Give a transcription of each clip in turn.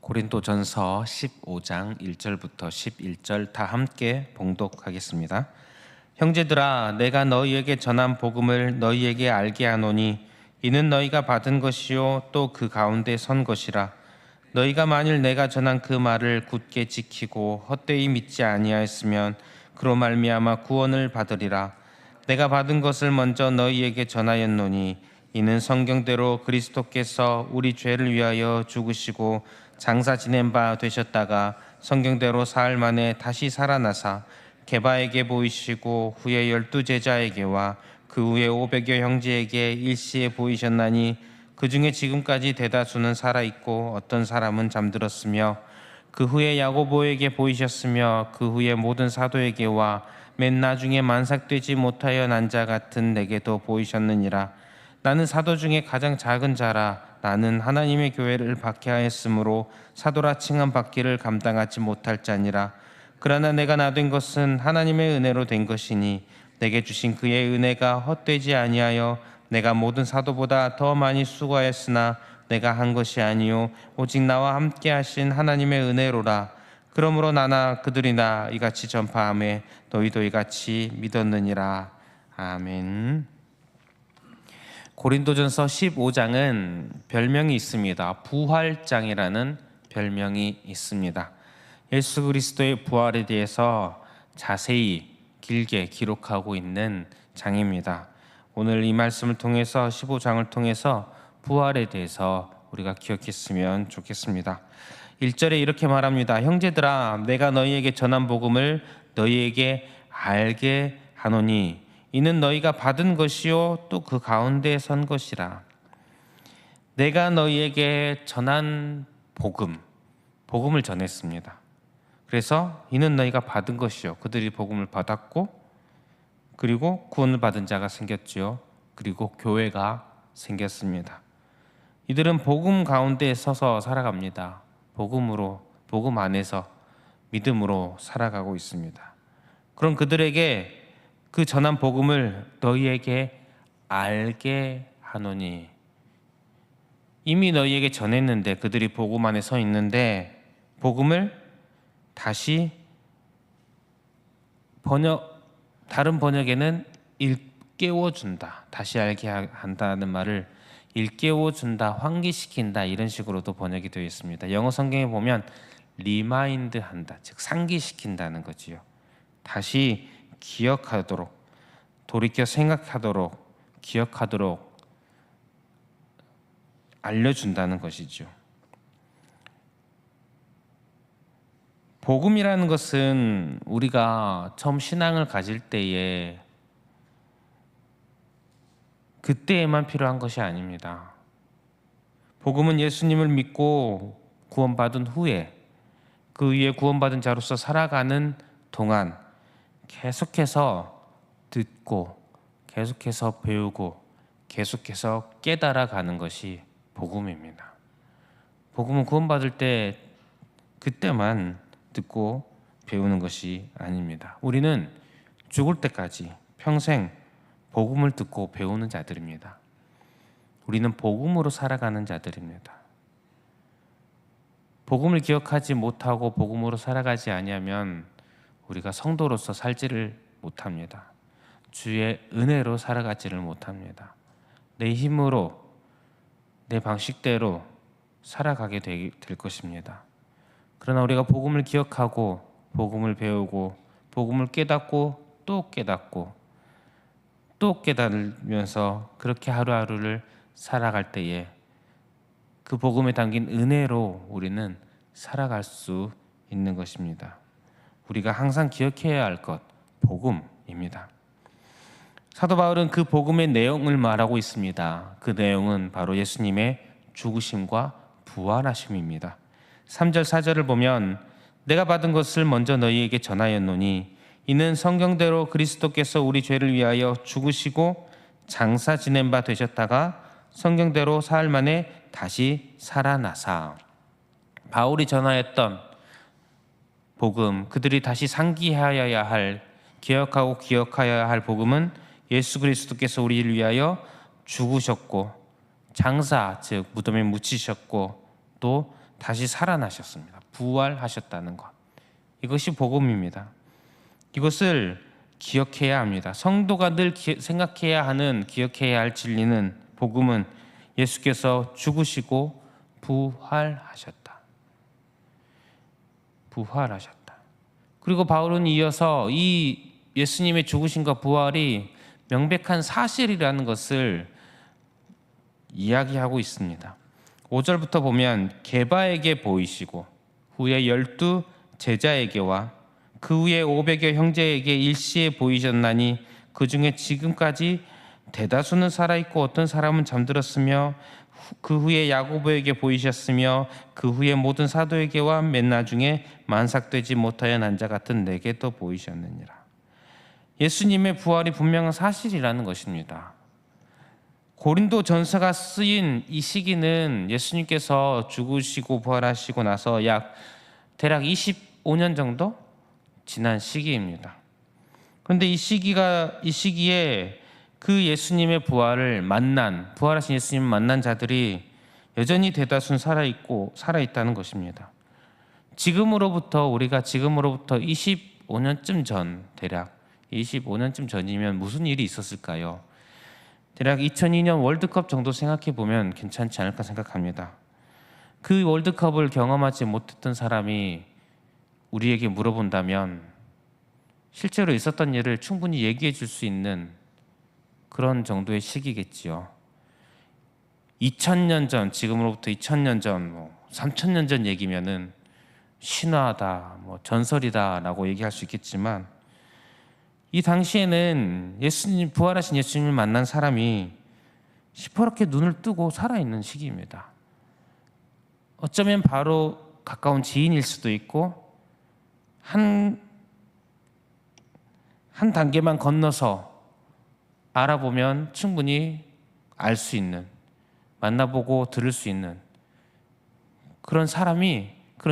고린도전서 15장 1절부터 11절 다 함께 봉독하겠습니다. 형제들아, 내가 너희에게 전한 복음을 너희에게 알게 하노니 이는 너희가 받은 것이요 또 그 가운데 선 것이라. 너희가 만일 내가 전한 그 말을 굳게 지키고 헛되이 믿지 아니하였으면 그로 말미암아 구원을 받으리라. 내가 받은 것을 먼저 너희에게 전하였노니 이는 성경대로 그리스도께서 우리 죄를 위하여 죽으시고 장사 지낸 바 되셨다가 성경대로 사흘 만에 다시 살아나사 게바에게 보이시고 후에 12 제자에게와 그 후에 500여 형제에게 일시에 보이셨나니 그 중에 지금까지 대다수는 살아있고 어떤 사람은 잠들었으며 그 후에 야고보에게 보이셨으며 그 후에 모든 사도에게와 맨 나중에 만삭되지 못하여 난 자 같은 내게도 보이셨느니라. 나는 사도 중에 가장 작은 자라. 나는 하나님의 교회를 박해하였으므로 사도라 칭함 받기를 감당하지 못할 자니라. 그러나 내가 나된 것은 하나님의 은혜로 된 것이니 내게 주신 그의 은혜가 헛되지 아니하여 내가 모든 사도보다 더 많이 수고하였으나 내가 한 것이 아니요 오직 나와 함께 하신 하나님의 은혜로라. 그러므로 나나 그들이나 이같이 전파하며 너희도 이같이 믿었느니라. 아멘. 고린도전서 15장은 별명이 있습니다. 부활장이라는 별명이 있습니다. 예수 그리스도의 부활에 대해서 자세히 길게 기록하고 있는 장입니다. 오늘 이 말씀을 통해서 15장을 통해서 부활에 대해서 우리가 기억했으면 좋겠습니다. 1절에 이렇게 말합니다. 형제들아, 내가 너희에게 전한 복음을 너희에게 알게 하노니 이는 너희가 받은 것이요 또 그 가운데 선 것이라. 내가 너희에게 전한 복음을 전했습니다. 그래서 이는 너희가 받은 것이요, 그들이 복음을 받았고 그리고 구원을 받은 자가 생겼지요. 그리고 교회가 생겼습니다. 이들은 복음 가운데 서서 살아갑니다. 복음 안에서 믿음으로 살아가고 있습니다. 그럼 그들에게 그 전한 복음을 너희에게 알게 하노니, 이미 너희에게 전했는데 그들이 복음 안에 서 있는데 복음을 다시 다른 번역에는 일깨워준다, 다시 알게 한다는 말을 일깨워준다, 환기시킨다 이런 식으로도 번역이 되어 있습니다. 영어 성경에 보면 리마인드 한다, 즉 상기시킨다는 거지요. 다시 기억하도록, 돌이켜 생각하도록, 기억하도록 알려준다는 것이죠. 복음이라는 것은 우리가 처음 신앙을 가질 때에 그때에만 필요한 것이 아닙니다. 복음은 예수님을 믿고 구원받은 후에 그 위에 구원받은 자로서 살아가는 동안 계속해서 듣고 계속해서 배우고 계속해서 깨달아가는 것이 복음입니다. 복음은 구원받을 때 그때만 듣고 배우는 것이 아닙니다. 우리는 죽을 때까지 평생 복음을 듣고 배우는 자들입니다. 우리는 복음으로 살아가는 자들입니다. 복음을 기억하지 못하고 복음으로 살아가지 아니하면 우리가 성도로서 살지를 못합니다. 주의 은혜로 살아가지를 못합니다. 내 힘으로, 내 방식대로 살아가게 될 것입니다. 그러나 우리가 복음을 기억하고 복음을 배우고 복음을 깨닫고 또 깨닫고 또 깨달으면서 그렇게 하루하루를 살아갈 때에 그 복음에 담긴 은혜로 우리는 살아갈 수 있는 것입니다. 우리가 항상 기억해야 할 것, 복음입니다. 사도 바울은 그 복음의 내용을 말하고 있습니다. 그 내용은 바로 예수님의 죽으심과 부활하심입니다. 3절 4절을 보면 내가 받은 것을 먼저 너희에게 전하였노니 이는 성경대로 그리스도께서 우리 죄를 위하여 죽으시고 장사 지낸 바 되셨다가 성경대로 사흘 만에 다시 살아나사. 바울이 전하였던 복음, 그들이 다시 상기하여야 할, 기억하고 기억하여야 할 복음은 예수 그리스도께서 우리를 위하여 죽으셨고 장사, 즉 무덤에 묻히셨고 또 다시 살아나셨습니다. 부활하셨다는 것. 이것이 복음입니다. 이것을 기억해야 합니다. 성도가 늘 생각해야 하는, 기억해야 할 진리는, 복음은 예수께서 죽으시고 부활하셨다. 부활하셨다. 그리고 바울은 이어서 이 예수님의 죽으심과 부활이 명백한 사실이라는 것을 이야기하고 있습니다. 5절부터 보면 게바에게 보이시고 후에 12 제자에게와 그 후에 500여 형제에게 일시에 보이셨나니 그 중에 지금까지 대다수는 살아있고 어떤 사람은 잠들었으며 그 후에 야고보에게 보이셨으며 그 후에 모든 사도에게와 맨 나중에 만삭되지 못하여 난 자 같은 내게도 보이셨느니라. 예수님의 부활이 분명한 사실이라는 것입니다. 고린도 전서가 쓰인 이 시기는 예수님께서 죽으시고 부활하시고 나서 대략 25년 정도 지난 시기입니다. 그런데 이 시기에 그 예수님의 부활하신 예수님을 만난 자들이 여전히 대다수는 살아있다는 것입니다. 우리가 지금으로부터 25년쯤 전, 대략 25년쯤 전이면 무슨 일이 있었을까요? 대략 2002년 월드컵 정도 생각해 보면 괜찮지 않을까 생각합니다. 그 월드컵을 경험하지 못했던 사람이 우리에게 물어본다면 실제로 있었던 일을 충분히 얘기해 줄 수 있는 그런 정도의 시기겠지요. 2000년 전, 지금으로부터 2000년 전, 3000년 전 얘기면은 신화다, 전설이다라고 얘기할 수 있겠지만 이 당시에는 부활하신 예수님을 만난 사람이 시퍼렇게 눈을 뜨고 살아있는 시기입니다. 어쩌면 바로 가까운 지인일 수도 있고 한 단계만 건너서 알아보면 충분히 알 수 있는, 만나보고 들을 수 있는 그런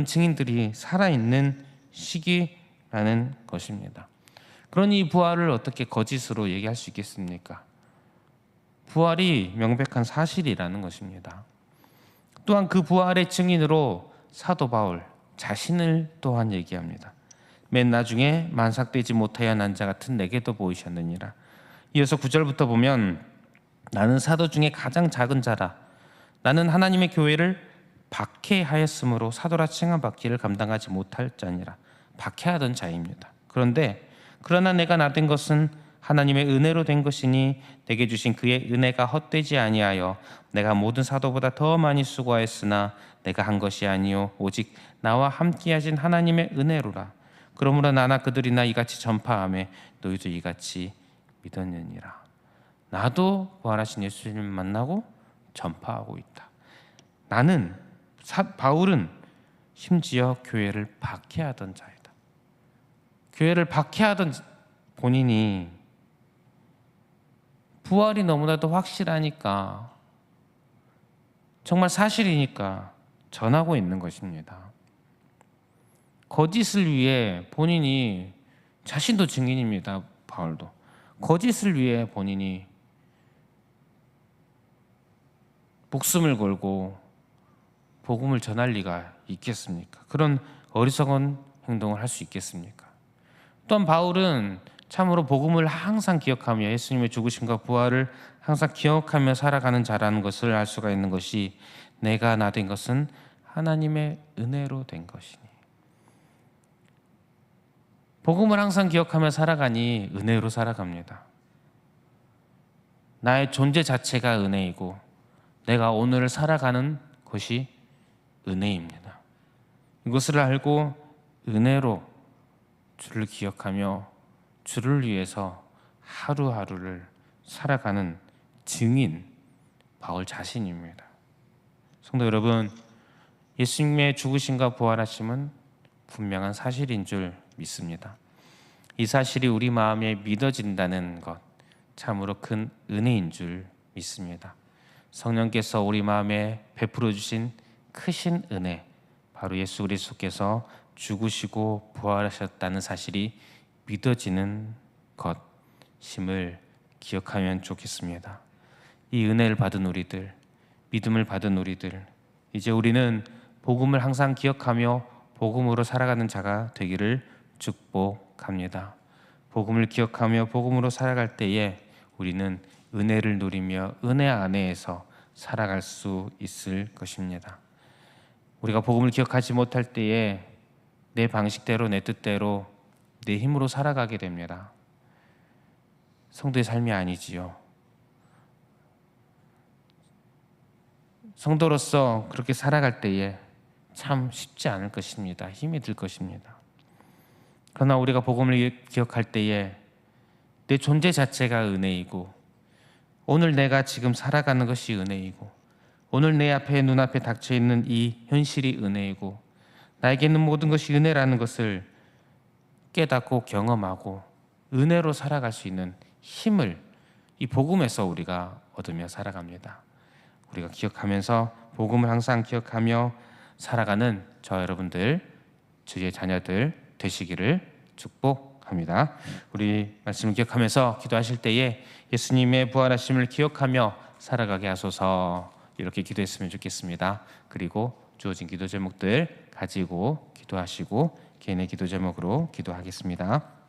증인들이 살아있는 시기라는 것입니다. 그러니 이 부활을 어떻게 거짓으로 얘기할 수 있겠습니까? 부활이 명백한 사실이라는 것입니다. 또한 그 부활의 증인으로 사도 바울 자신을 또한 얘기합니다. 맨 나중에 만삭되지 못하여 난 자 같은 내게도 보이셨느니라. 이어서 9절부터 보면 나는 사도 중에 가장 작은 자라. 나는 하나님의 교회를 박해하였으므로 사도라 칭함받기를 감당하지 못할 자니라. 박해하던 자입니다. 그러나 내가 나된 것은 하나님의 은혜로 된 것이니 내게 주신 그의 은혜가 헛되지 아니하여 내가 모든 사도보다 더 많이 수고하였으나 내가 한 것이 아니요 오직 나와 함께하신 하나님의 은혜로라. 그러므로 나나 그들이나 이같이 전파하며 너희도 이같이 믿었느니라. 나도 부활하신 예수님을 만나고 전파하고 있다. 바울은 심지어 교회를 박해하던 자이다. 교회를 박해하던 본인이 부활이 너무나도 확실하니까, 정말 사실이니까 전하고 있는 것입니다. 거짓을 위해 본인이, 자신도 증인입니다. 바울도 거짓을 위해 본인이 목숨을 걸고 복음을 전할 리가 있겠습니까? 그런 어리석은 행동을 할 수 있겠습니까? 또한 바울은 참으로 복음을 항상 기억하며 예수님의 죽으심과 부활을 항상 기억하며 살아가는 자라는 것을 알 수가 있는 것이 내가 나 된 것은 하나님의 은혜로 된 것이니. 복음을 항상 기억하며 살아가니 은혜로 살아갑니다. 나의 존재 자체가 은혜이고 내가 오늘을 살아가는 것이 은혜입니다. 이것을 알고 은혜로 주를 기억하며 주를 위해서 하루하루를 살아가는 증인 바울 자신입니다. 성도 여러분, 예수님의 죽으심과 부활하심은 분명한 사실인 줄 믿습니다. 이 사실이 우리 마음에 믿어진다는 것, 참으로 큰 은혜인 줄 믿습니다. 성령께서 우리 마음에 베풀어 주신 크신 은혜, 바로 예수 그리스도께서 죽으시고 부활하셨다는 사실이 믿어지는 것임을 기억하면 좋겠습니다. 이 은혜를 받은 우리들, 믿음을 받은 우리들, 이제 우리는 복음을 항상 기억하며 복음으로 살아가는 자가 되기를 축복합니다. 복음을 기억하며 복음으로 살아갈 때에 우리는 은혜를 누리며 은혜 안에서 살아갈 수 있을 것입니다. 우리가 복음을 기억하지 못할 때에 내 방식대로 내 뜻대로 내 힘으로 살아가게 됩니다. 성도의 삶이 아니지요. 성도로서 그렇게 살아갈 때에 참 쉽지 않을 것입니다. 힘이 들 것입니다. 그러나 우리가 복음을 기억할 때에 내 존재 자체가 은혜이고 오늘 내가 지금 살아가는 것이 은혜이고 오늘 내 앞에 눈앞에 닥쳐있는 이 현실이 은혜이고 나에게는 모든 것이 은혜라는 것을 깨닫고 경험하고 은혜로 살아갈 수 있는 힘을 이 복음에서 우리가 얻으며 살아갑니다. 우리가 기억하면서 복음을 항상 기억하며 살아가는 저 여러분들, 주의 자녀들 되시기를 축복합니다. 우리 말씀을 기억하면서 기도하실 때에 예수님의 부활하심을 기억하며 살아가게 하소서 이렇게 기도했으면 좋겠습니다. 그리고 주어진 기도 제목들 가지고 기도하시고 개인의 기도 제목으로 기도하겠습니다.